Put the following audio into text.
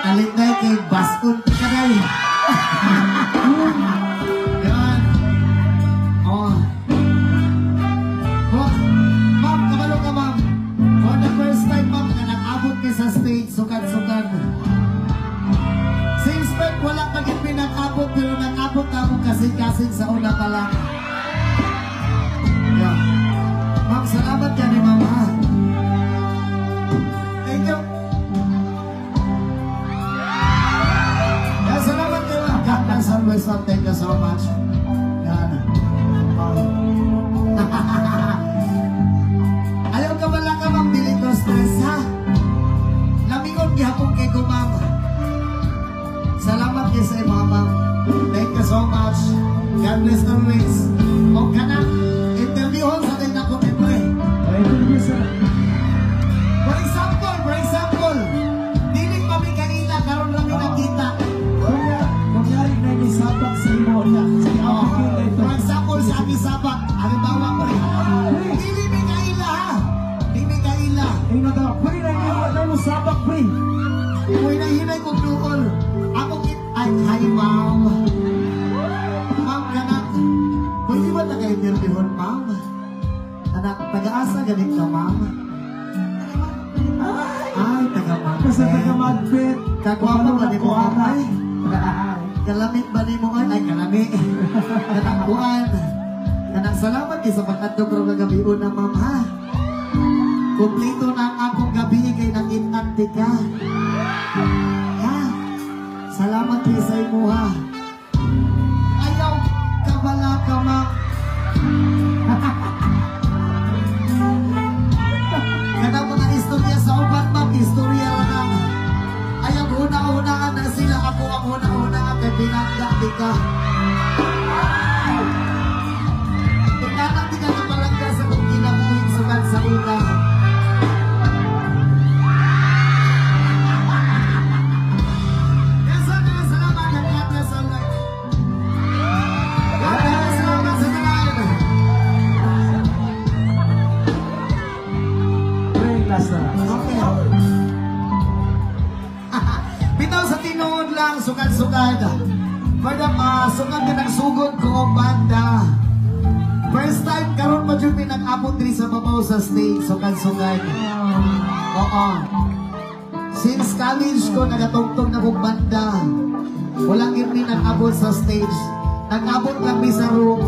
Talintay kay Baskon ka na eh. Yan. Oh. Ma'am, kabalo ka ma'am. For the first time ma'am, na nag-abot kayo sa stage, sukan-sukan. Same spec, wala pagit pinag-abot, pero nag-abot na akong kasing-kasing sa una pa lang. Yan. Ma'am, salamat ka ni ma'am ha. Thank you. Yan, salamat kayo. God bless always. Thank you so much. Yan. Ayaw ka wala ka ma'am, dili ko stress ha. Lamingon gihapon kay ko ma'am. Salamat kayo sa mga ma'am. Thank you so much. God bless always. O ka na, interviewon sa atin ako ito eh. Interview sir. For example, dili pa may kanina, karoon lang may nakita. Kunyari na may sabak sa imo niya. For example, sa aking sabak, halimbawa ko rin. Dili may kaila ha. Dili may kaila. Ay nada, pre na niya na mo sabak pre. Uy, nahinay kong duol. Ako ay, hi ma'am. Ma'am, kanak. Pwede ba naka-interviewon, ma'am? Anak, taga-asa ganit ka, ma'am? Ay, taga-Macbeth. Kasi taga-Macbeth. Kagwapa ba ni mo, ay? Kalamit ba ni mo, ay? Kalamit. Kanangkuan. Kanang salamat kayo sa pagkatog ro kagabi una, ma'am, ha? Kumplito na ang akong gabi kay nang-inanti ka. Ha? Salamat kayo sa imo, ha? Ayaw ka bala ka, ma'am. Kanang mga istorya sa uban, ma'am, istorya na. Ayaw una-unaan na sila, ako ang una-unaan kay pinagdati ka. Ikanak di ka kapalangga sa kong kinabuhin sukat sa una. Yes, salamat at God bless all night. God bless, salamat sa talayan. Pre, last na. Okay. Bitaw sa tinuod lang, sukad-sukad. Pwede sukad ka ng sugod ko ang banda. First time, karon pa dyan pinag-abot rin sa babaw sa stage, sukad-sukad. Oo. Since college ko, nagatugtog na kong banda. Walang yun nag-abot sa stage. Nag-abot lang sa room.